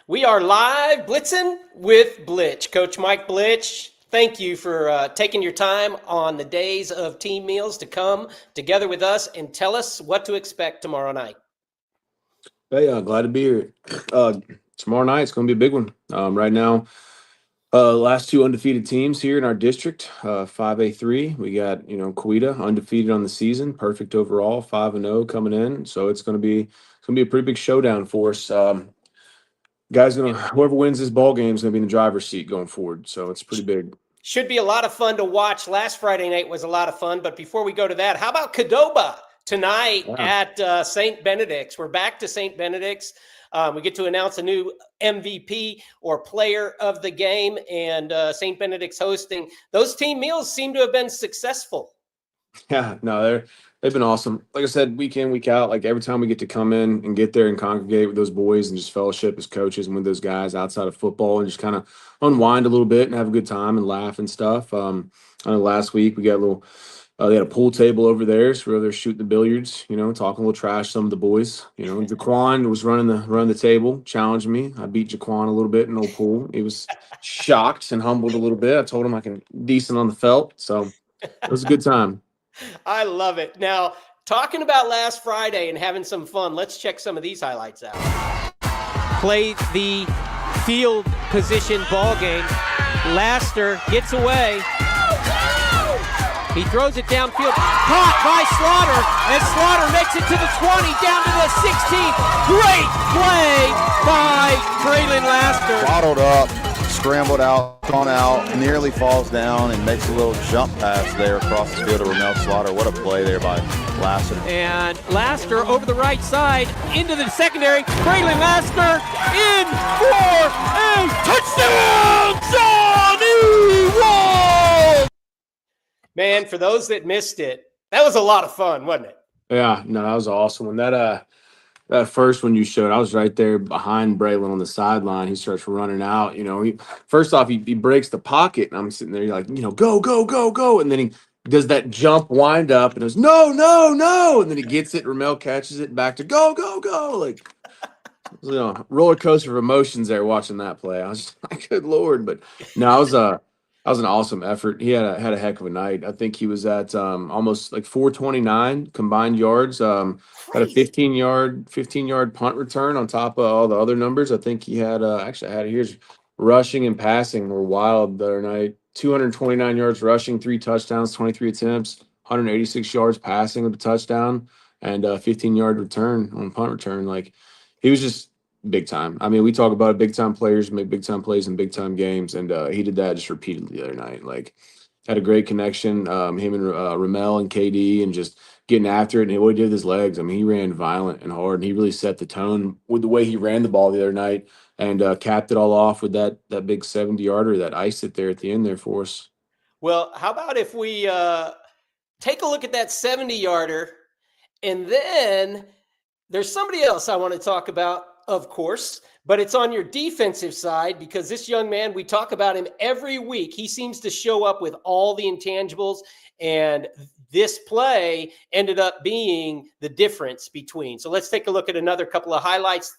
We are live blitzing with Blitch. Coach Mike Blitch, thank you for taking your time on the days of team meals to come together with us and tell us what to expect tomorrow night. Hey, glad to be here. Tomorrow night it's going to be a big one. Right now, last two undefeated teams here in our district, 5A3. We got Coweta undefeated on the season, perfect overall, 5-0 coming in. So it's gonna be a pretty big showdown for us. Whoever wins this ball game is gonna be in the driver's seat going forward. So it's pretty big. Should be a lot of fun to watch. Last Friday night was a lot of fun. But before we go to that, how about Coweta tonight at St. Benedict's? We're back to St. Benedict's. We get to announce a new MVP or player of the game, and St. Benedict's hosting. Those team meals seem to have been successful. Yeah, no, they've been awesome. Like I said, week in, week out, like every time we get to come in and get there and congregate with those boys and just fellowship as coaches and with those guys outside of football and just kind of unwind a little bit and have a good time and laugh and stuff. I know last week we got a little they had a pool table over there, so we were there shooting the billiards, talking a little trash to some of the boys. Jaquan was running the table, challenged me. I beat Jaquan a little bit in old pool. He was shocked and humbled a little bit. I told him I can decent on the felt, so it was a good time. I love it. Now, talking about last Friday and having some fun, let's check some of these highlights out. Play the field position ball game. Laster gets away. He throws it downfield. Caught by Slaughter, and Slaughter makes it to the 20, down to the 16. Great play by Braylon Laster. Bottled up, scrambled out, gone out, nearly falls down, and makes a little jump pass there across the field to Ramel Slaughter. What a play there by Laster. And Laster over the right side, into the secondary. Braylon Laster in for a touchdown! Shawnee Wall! Man, for those that missed it, that was a lot of fun, wasn't it? Yeah, no, that was awesome. When that first one you showed, I was right there behind Braylon on the sideline. He starts running out. First off, he breaks the pocket, and I'm sitting there like, go, go, go, go. And then he does that jump wind up and goes, no, no, no. And then he gets it. Ramel catches it back to go, go, go. Like, roller coaster of emotions there watching that play. I was just like, good Lord. But no, that was an awesome effort. He had a heck of a night. I think he was at almost like 429 combined yards. Had a 15-yard punt return on top of all the other numbers. I think he had here's rushing and passing were wild the other night. 229 yards rushing, 3 touchdowns, 23 attempts, 186 yards passing with a touchdown, and a 15-yard return on punt return. Like, he was just big time. I mean, we talk about big time players make big time plays in big time games, and he did that just repeatedly the other night. Like, had a great connection. Him and Ramel and KD, and just getting after it. And what he did with his legs, I mean, he ran violent and hard, and he really set the tone with the way he ran the ball the other night, and capped it all off with that big 70-yarder that iced it there at the end there for us. Well, how about if we take a look at that 70-yarder, and then there's somebody else I want to talk about, of course, but it's on your defensive side, because this young man, we talk about him every week. He seems to show up with all the intangibles, and this play ended up being the difference between. So let's take a look at another couple of highlights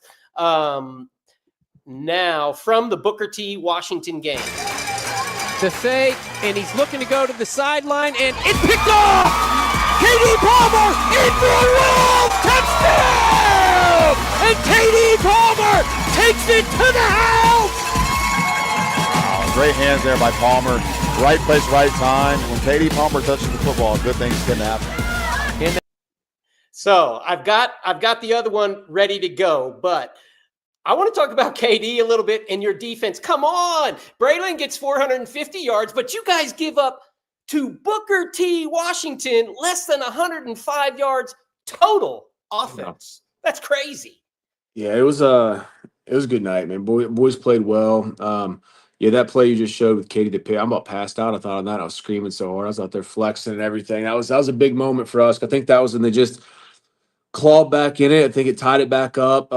now from the Booker T. Washington game. The fake, and he's looking to go to the sideline, and it's picked off! KD Palmer in for a roll! Touchdown! And KD Palmer takes it to the house! Great hands there by Palmer. Right place, right time. When KD Palmer touches the football, good things can happen. So I've got the other one ready to go, but I want to talk about KD a little bit and your defense. Come on. Braylon gets 450 yards, but you guys give up to Booker T. Washington less than 105 yards total offense. That's crazy. Yeah, it was a good night, man. Boys played well. Yeah, that play you just showed with Katie to pick, I'm about passed out. I thought on that. I was screaming so hard. I was out there flexing and everything. That was a big moment for us. I think that was when they just clawed back in it. I think it tied it back up.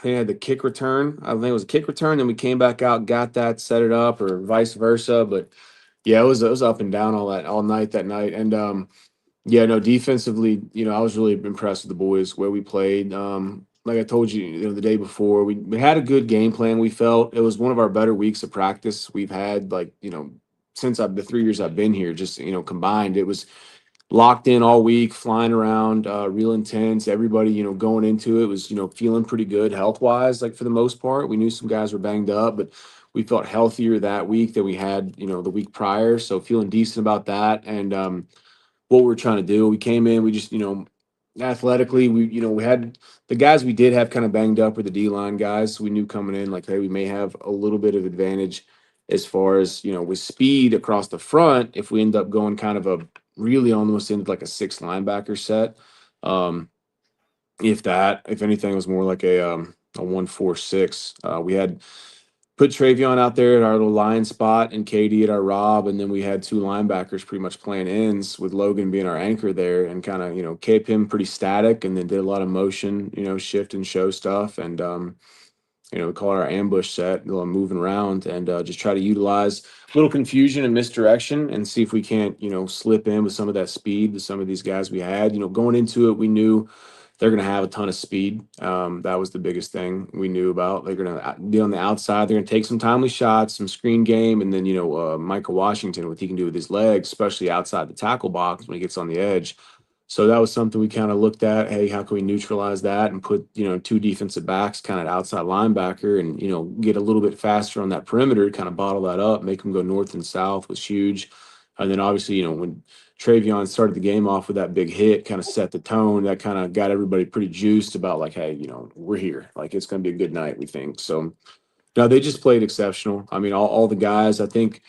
They had the kick return. I think it was a kick return. Then we came back out, got that, set it up, or vice versa. But yeah, it was up and down all night that night. And yeah, no, defensively, I was really impressed with the boys where we played. like I told you, the day before, we had a good game plan. We felt it was one of our better weeks of practice we've had, like, since the 3 years I've been here, just, combined. It was locked in all week, flying around, real intense. Everybody, going into it was, feeling pretty good health wise, like for the most part. We knew some guys were banged up, but we felt healthier that week than we had, the week prior. So feeling decent about that. And what we're trying to do, we came in, we just, athletically, we had the guys we did have kind of banged up were the D-line guys. So we knew coming in, like, hey, we may have a little bit of advantage as far as, with speed across the front if we end up going kind of a really almost into like a 6 linebacker set. If anything, it was more like a 1-4-6. We had put Travion out there at our little line spot and Katie at our Rob, and then we had 2 linebackers pretty much playing ends with Logan being our anchor there, and kind of kept him pretty static, and then did a lot of motion, shift and show stuff, and we call it our ambush set, moving around, and just try to utilize a little confusion and misdirection and see if we can't, slip in with some of that speed with some of these guys we had. Going into it, we knew they're going to have a ton of speed. That was the biggest thing we knew about. They're going to be on the outside. They're going to take some timely shots, some screen game, and then, Michael Washington, what he can do with his legs, especially outside the tackle box when he gets on the edge. So that was something we kind of looked at. Hey, how can we neutralize that and put, 2 defensive backs kind of outside linebacker and, get a little bit faster on that perimeter, kind of bottle that up, make them go north and south was huge. And then obviously, when Travion started the game off with that big hit, kind of set the tone. That kind of got everybody pretty juiced about like, hey, we're here. Like, it's going to be a good night, we think. So, no, they just played exceptional. I mean, all the guys, I think,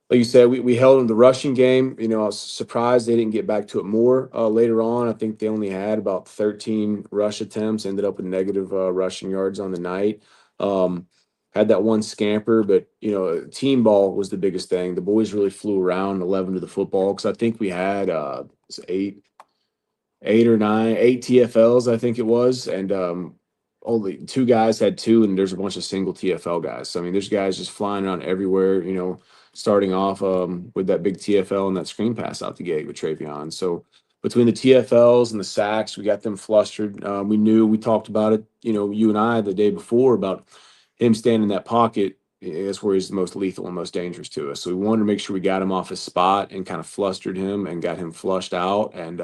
like you said, we held them the rushing game. I was surprised they didn't get back to it more later on. I think they only had about 13 rush attempts, ended up with negative rushing yards on the night. Had that one scamper, but, team ball was the biggest thing. The boys really flew around 11 to the football because I think we had eight TFLs, I think it was. And only 2 guys had 2, and there's a bunch of single TFL guys. So, I mean, there's guys just flying around everywhere, starting off with that big TFL and that screen pass out the gate with Travion. So between the TFLs and the sacks, we got them flustered. We talked about it, you and I the day before about him standing in that pocket. That's where he's the most lethal and most dangerous to us. So we wanted to make sure we got him off his spot and kind of flustered him and got him flushed out. And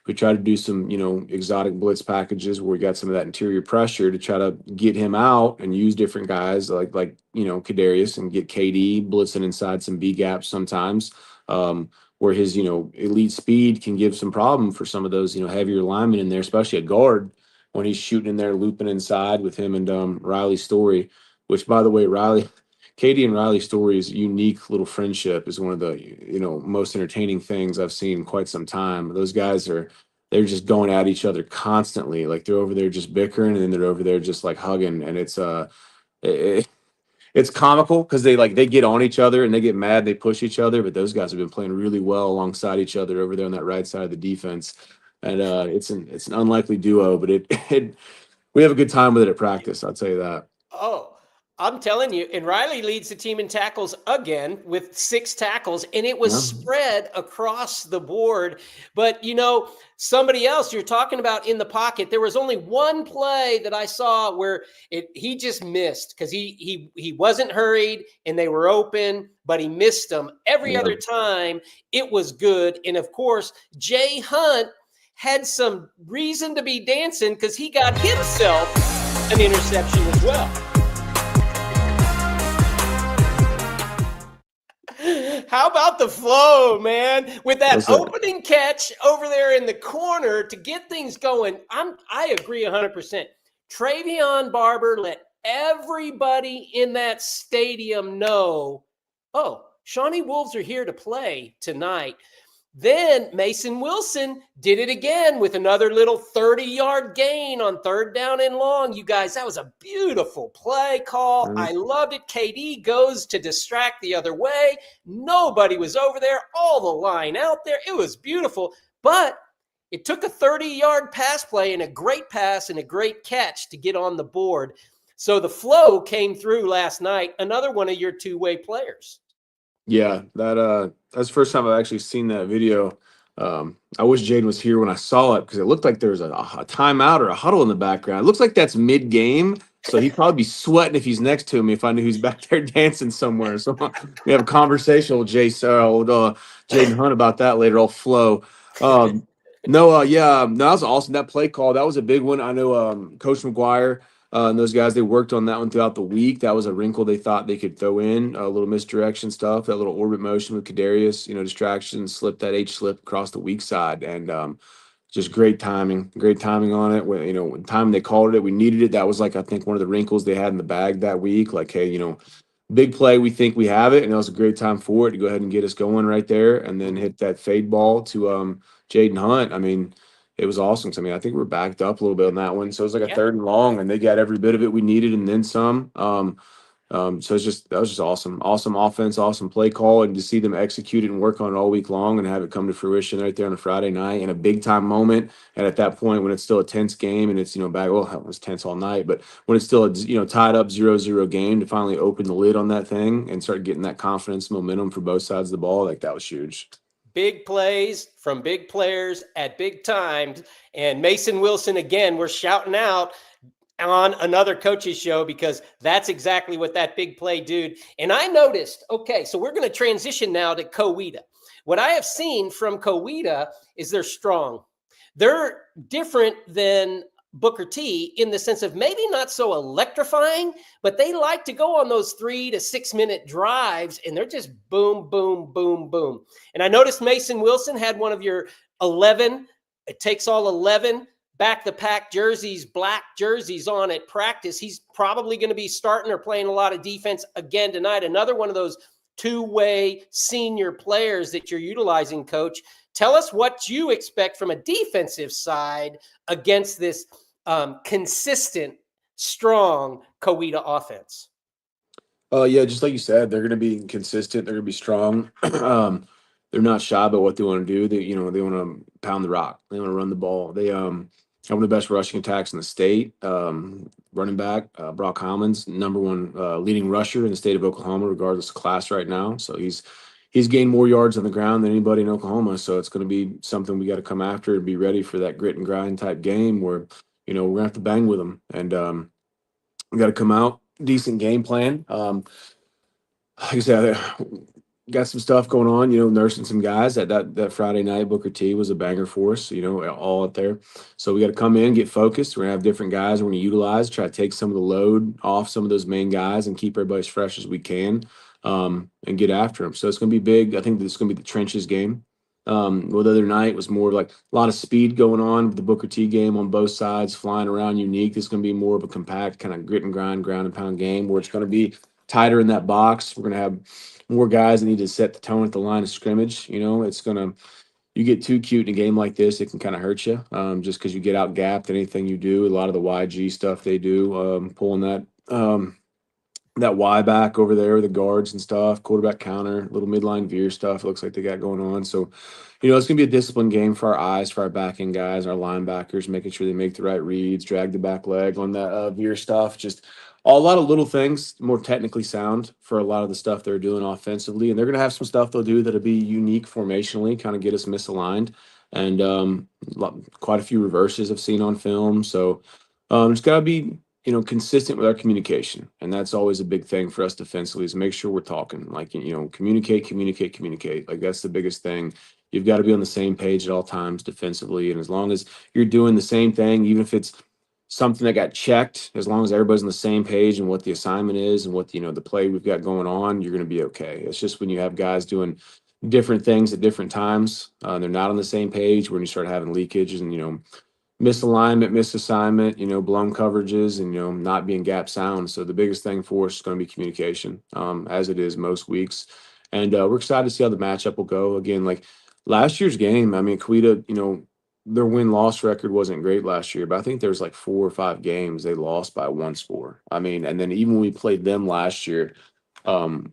we tried to do some, exotic blitz packages where we got some of that interior pressure to try to get him out and use different guys like Kadarius and get KD blitzing inside some B gaps sometimes, where his, elite speed can give some problem for some of those, heavier linemen in there, especially a guard when he's shooting in there, looping inside with him and Riley Story, which, by the way, Katie and Riley Story's unique little friendship is one of the, most entertaining things I've seen in quite some time. Those guys they're just going at each other constantly. Like, they're over there just bickering, and then they're over there just like hugging. And it's comical because they get on each other and they get mad, they push each other, but those guys have been playing really well alongside each other over there on that right side of the defense. And it's an unlikely duo, but we have a good time with it at practice. I'll tell you that. Oh, I'm telling you, and Riley leads the team in tackles again with 6 tackles, and it was spread across the board. But, somebody else you're talking about in the pocket, there was only one play that I saw where he just missed because he wasn't hurried and they were open, but he missed them. Every other time it was good. And of course, Jay Hunt had some reason to be dancing because he got himself an interception as well. How about the flow, man? With that opening catch over there in the corner to get things going. I agree 100%. Travion Barber let everybody in that stadium know, Shawnee Wolves are here to play tonight. Then Mason Wilson did it again with another little 30-yard gain on 3rd down and long. You guys, that was a beautiful play call. I loved it. KD goes to distract the other way. Nobody was over there. All the line out there. It was beautiful. But it took a 30-yard pass play and a great pass and a great catch to get on the board. So the flow came through last night. Another one of your 2-way players. Yeah, that's the first time I've actually seen that video I wish Jaden was here when I saw it because it looked like there was a timeout or a huddle in the background. It looks like that's mid-game, so he'd probably be sweating if he's next to me if I knew he's back there dancing somewhere. So we have a conversation with Jaden Hunt about that later. I'll flow. No, that was awesome. That play call, that was a big one. I know Coach McGuire and those guys, they worked on that one throughout the week. That was a wrinkle they thought they could throw in, a little misdirection stuff, that little orbit motion with Kadarius, distraction, slip that H slip across the weak side. And just great timing on it. When time they called it, we needed it. That was like, I think, one of the wrinkles they had in the bag that week. Like, hey, big play, we think we have it. And that was a great time for it to go ahead and get us going right there and then hit that fade ball to Jaden Hunt. I mean, it was awesome to me. I think we're backed up a little bit on that one. So it was like a 3rd and long, and they got every bit of it we needed and then some. So that was just awesome. Awesome offense, awesome play call, and to see them execute it and work on it all week long and have it come to fruition right there on a Friday night in a big time moment. And at that point, when it's still a tense game and it's, back, well, it was tense all night, but when it's still a, tied up 0-0 game, to finally open the lid on that thing and start getting that confidence, momentum for both sides of the ball, like that was huge. Big plays from big players at big times. And Mason Wilson, again, we're shouting out on another coach's show because that's exactly what that big play dude. And I noticed, okay, so we're going to transition now to Coweta. What I have seen from Coweta is they're strong. They're different than Booker T in the sense of maybe not so electrifying, but they like to go on those 3 to 6 minute drives and they're just boom, boom, boom, boom. And I noticed Mason Wilson had one of your 11, it takes all 11 back the pack jerseys, black jerseys on at practice. He's probably going to be starting or playing a lot of defense again tonight. Another one of those two-way senior players that you're utilizing, Coach. Tell us what you expect from a defensive side against this consistent, strong Coweta offense. Yeah, just like you said, they're going to be consistent. They're going to be strong. They're not shy about what they want to do. They want to pound the rock. They want to run the ball. They have one of the best rushing attacks in the state. Running back Brock Howman's #1 leading rusher in the state of Oklahoma, regardless of class right now. So he's gained more yards on the ground than anybody in Oklahoma. So it's going to be something we got to come after and be ready for that grit and grind type game where we're going to have to bang with them, and we got to come out decent game plan. Like I said, got some stuff going on, nursing some guys. That Friday night Booker T was a banger for us, all up there. So we got to come in, get focused. We're gonna have different guys we're gonna utilize, try to take some of the load off some of those main guys and keep everybody as fresh as we can, and get after them. So it's gonna be big. I think this is gonna be the trenches game. Well, the other night was more like a lot of speed going on with the Booker T game on both sides, flying around unique. This is going to be more of a compact kind of grit and grind, ground and pound game where it's going to be tighter in that box. We're going to have more guys that need to set the tone at the line of scrimmage. You get too cute in a game like this, it can kind of hurt you just because you get out gapped anything you do. A lot of the YG stuff they do, pulling that Y back over there, the guards and stuff, quarterback counter, little midline veer stuff. It looks like they got going on. So, it's going to be a disciplined game for our eyes, for our backing guys, our linebackers, making sure they make the right reads, drag the back leg on that veer stuff. Just a lot of little things, more technically sound for a lot of the stuff they're doing offensively. And they're going to have some stuff they'll do that'll be unique formationally, kind of get us misaligned. And quite a few reverses I've seen on film. So it's got to be consistent with our communication. And that's always a big thing for us defensively, is make sure we're talking, like, communicate. Like, that's the biggest thing. You've got to be on the same page at all times defensively. And as long as you're doing the same thing, even if it's something that got checked, as long as everybody's on the same page and what the assignment is and what, the play we've got going on, you're going to be okay. It's just when you have guys doing different things at different times, they're not on the same page, when you start having leakages and, misalignment, misassignment, blown coverages, and, not being gap sound. So the biggest thing for us is going to be communication, as it is most weeks. And we're excited to see how the matchup will go. Again, like last year's game, I mean, Coweta, their win-loss record wasn't great last year, but I think there's like 4 or 5 games they lost by 1 score. I mean, and then even when we played them last year, their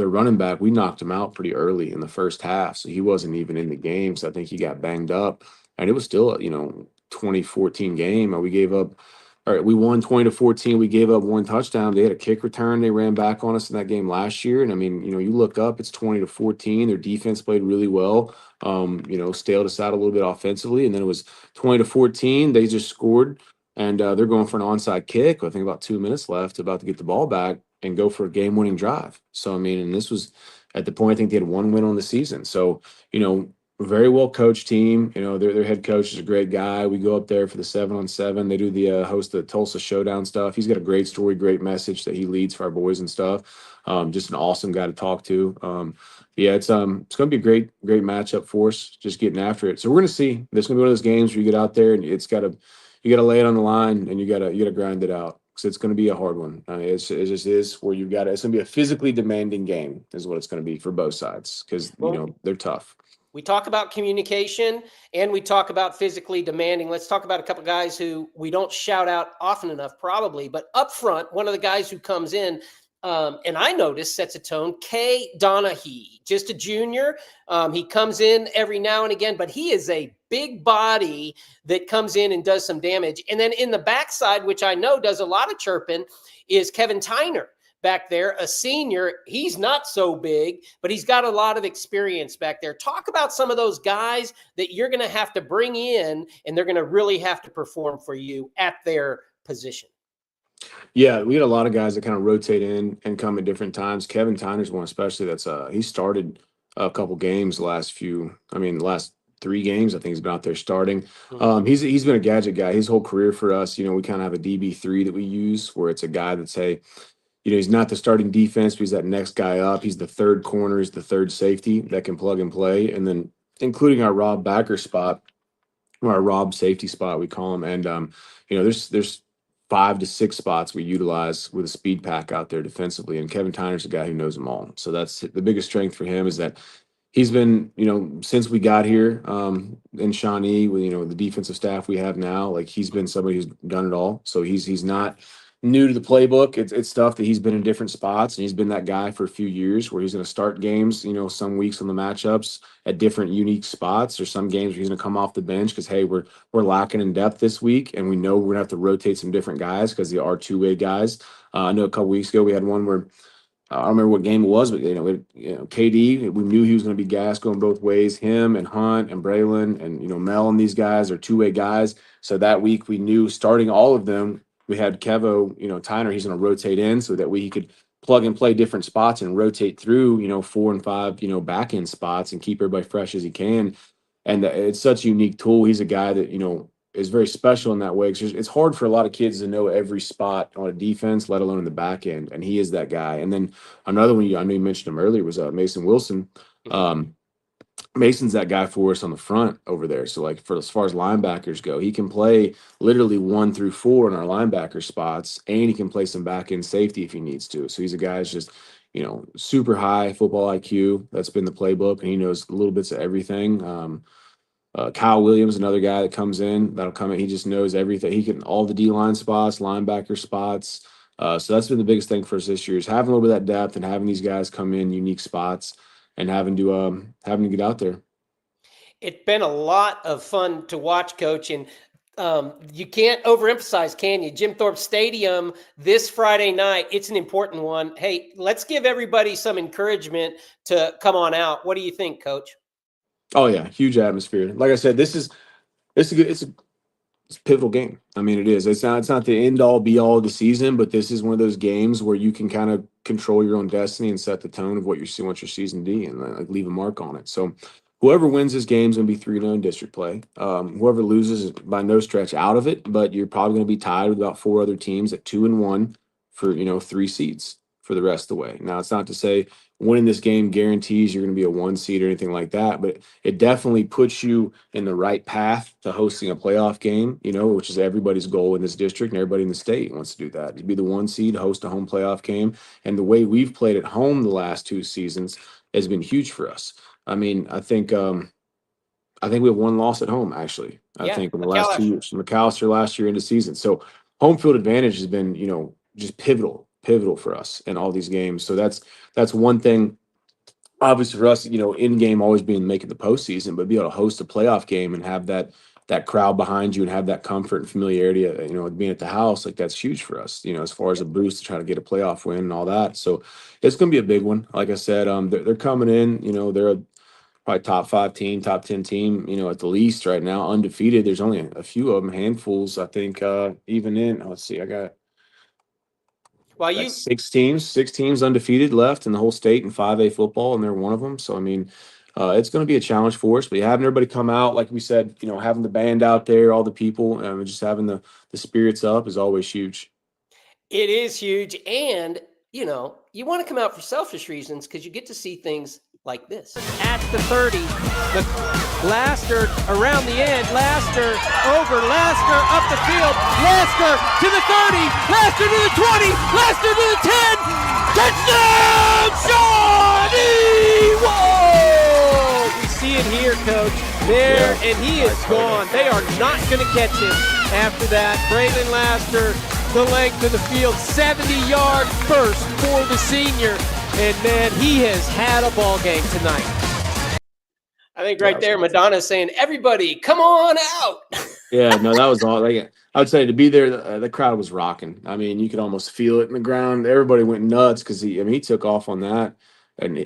running back, we knocked him out pretty early in the first half. So he wasn't even in the game. So I think he got banged up. And it was still a, 2014 game. We gave up all right, we won 20-14. We gave up one touchdown. They had a kick return. They ran back on us in that game last year. And I mean, you look up, it's 20-14. Their defense played really well. Staled us out a little bit offensively. And then it was 20-14. They just scored. And they're going for an onside kick. I think about 2 minutes left, about to get the ball back and go for a game-winning drive. So, I mean, and this was at the point, I think they had one win on the season. So, very well coached team. Their head coach is a great guy. We go up there for the 7-on-7. They do the host the Tulsa Showdown stuff. He's got a great story, great message that he leads for our boys and stuff. Just an awesome guy to talk to. It's going to be a great matchup for us. Just getting after it. So we're going to see. There's going to be one of those games where you get out there and you got to lay it on the line and you got to grind it out. So it's going to be a hard one. It just is where it's going to be a physically demanding game is what it's going to be for both sides because, they're tough. We talk about communication and we talk about physically demanding. Let's talk about a couple guys who we don't shout out often enough, probably, but up front, one of the guys who comes in and I noticed sets a tone, Kay Donahue, just a junior. He comes in every now and again, but he is a big body that comes in and does some damage. And then in the backside, which I know does a lot of chirping, is Kevin Tyner. Back there, a senior. He's not so big, but he's got a lot of experience back there. Talk about some of those guys that you're going to have to bring in, and they're going to really have to perform for you at their position. Yeah, we had a lot of guys that kind of rotate in and come at different times. Kevin Tyner's one, especially. He started a couple games last 3 games. I think he's been out there starting. He's been a gadget guy his whole career for us. We kind of have a DB3 that we use where it's a guy that's he's not the starting defense, but he's that next guy up. He's the third corner, he's the third safety that can plug and play. And then including our Rob backer spot, or our Rob safety spot, we call him. And, there's 5 to 6 spots we utilize with a speed pack out there defensively. And Kevin Tyner's a guy who knows them all. So that's the biggest strength for him is that he's been, since we got here in Shawnee, with, the defensive staff we have now, he's been somebody who's done it all. So he's not new to the playbook. It's stuff that he's been in different spots, and he's been that guy for a few years where he's going to start games, some weeks on the matchups at different unique spots, or some games where he's going to come off the bench because, hey, we're lacking in depth this week, and we know we're going to have to rotate some different guys because they are two-way guys. I know a couple weeks ago we had one where I don't remember what game it was, but KD, we knew he was going to be gas going both ways. Him and Hunt and Braylon and Mel and these guys are two-way guys. So that week we knew starting all of them. We had Kevo, Tyner, he's going to rotate in so that he could plug and play different spots and rotate through, 4 and 5, back end spots and keep everybody fresh as he can. And it's such a unique tool. He's a guy that, is very special in that way. Because it's hard for a lot of kids to know every spot on a defense, let alone in the back end. And he is that guy. And then another one, I know you mentioned him earlier, was Mason Wilson. Mason's that guy for us on the front over there. So as far as linebackers go, he can play literally 1 through 4 in our linebacker spots, and he can play some back end safety if he needs to. So he's a guy that's just, super high football IQ. That's been the playbook, and he knows little bits of everything. Kyle Williams, another guy that comes in, that'll come in. He just knows everything. He can all the D-line spots, linebacker spots. So that's been the biggest thing for us this year is having a little bit of that depth and having these guys come in unique spots and having to get out there. It's been a lot of fun to watch, Coach, and you can't overemphasize, can you? Jim Thorpe Stadium this Friday night. It's an important one. Hey, let's give everybody some encouragement to come on out. What do you think, Coach? Oh yeah, huge atmosphere. Like I said, it's a pivotal game. I mean, it is. It's not the end all be all of the season, but this is one of those games where you can kind of control your own destiny and set the tone of what your season be and leave a mark on it. So whoever wins this game is going to be 3-0 in district play. Whoever loses is by no stretch out of it, but you're probably going to be tied with about 4 other teams at 2-1 for 3 seeds for the rest of the way. Now, it's not to say winning this game guarantees you're going to be a 1 seed or anything like that, but it definitely puts you in the right path to hosting a playoff game, which is everybody's goal in this district, and everybody in the state wants to do that. To be the 1 seed, host a home playoff game. And the way we've played at home the last 2 seasons has been huge for us. I mean, I think we have 1 loss at home, actually. I think in the last 2 years. McAllister last year into season. So home field advantage has been, just pivotal for us in all these games. So that's one thing. Obviously for us, in game always being making the postseason, but be able to host a playoff game and have that that crowd behind you and have that comfort and familiarity, you know, being at the house, like that's huge for us, you know, as far as a boost to try to get a playoff win and all that. So it's going to be a big one. Like I said, they're coming in, you know, they're probably top 5 team, top 10 team, you know, at the least right now, undefeated. There's only a few of them, handfuls, I think, even in, let's see, I got Well, like 6 teams undefeated left in the whole state in 5A football, and they're one of them. So, I mean, it's going to be a challenge for us, but having everybody come out, like we said, you know, having the band out there, all the people, and just having the spirits up is always huge. it is huge. And, you know, you want to come out for selfish reasons because you get to see things like this. At the 30, the Laster around the end, Laster over, Laster up the field, Laster to the 30, Laster to the 20, Laster to the 10, touchdown, Shawnee! Whoa! We see it here, Coach, there, and he is gone. They are not going to catch him after that. Braylon Laster, the length of the field, 70-yard burst for the senior. And, man, he has had a ball game tonight. I think right there, Madonna's saying, everybody, come on out. Yeah, no, that was all. Like, I would say to be there, the crowd was rocking. I mean, you could almost feel it in the ground. Everybody went nuts because he took off on that. And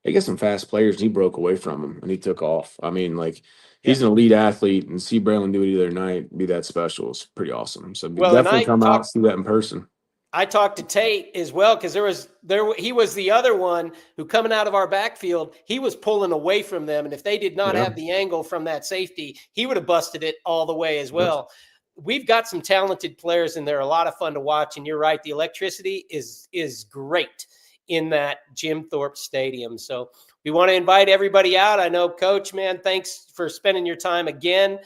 he got some fast players, and he broke away from him, and he took off. I mean, like, he's an elite athlete, and see Braylon do it the other night, be that special. It's pretty awesome. So definitely come out and see that in person. I talked to Tate as well because he was the other one who, coming out of our backfield, he was pulling away from them, and if they did not have the angle from that safety, he would have busted it all the way as well. We've got some talented players, and they're a lot of fun to watch. And you're right, the electricity is great in that Jim Thorpe Stadium. So we want to invite everybody out. I know, Coach, man, thanks for spending your time again.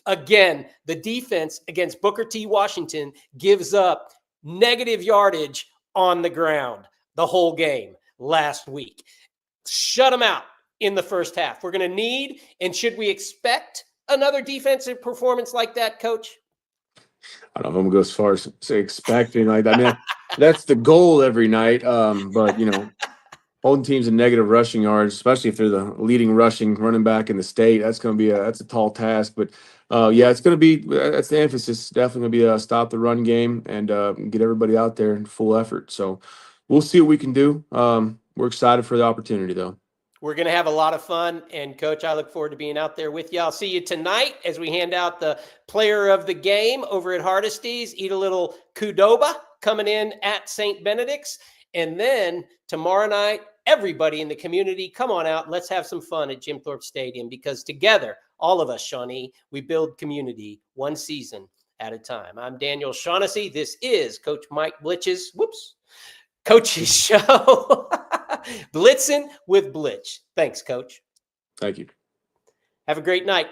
Again, the defense against Booker T. Washington gives up negative yardage on the ground the whole game last week. Shut them out in the first half. We're going to need, and should we expect another defensive performance like that, Coach? I don't know if I'm going to go as far as say expecting like that. I mean, that's the goal every night. But, you know, holding teams in negative rushing yards, especially if they're the leading rushing running back in the state, that's going to be that's a tall task. But it's going to be, that's the emphasis. Definitely going to be stop the run game and get everybody out there in full effort. So we'll see what we can do. We're excited for the opportunity, though. We're going to have a lot of fun. And, Coach, I look forward to being out there with you. I'll see you tonight as we hand out the player of the game over at Hardesty's. Eat a little Qdoba coming in at St. Benedict's. And then tomorrow night, everybody in the community, come on out. Let's have some fun at Jim Thorpe Stadium, because together, all of us, Shawnee, we build community one season at a time. I'm Daniel Shaughnessy. This is Coach Mike Blitch's Coach's show. Blitzin with Blitch. Thanks, Coach. Thank you. Have a great night.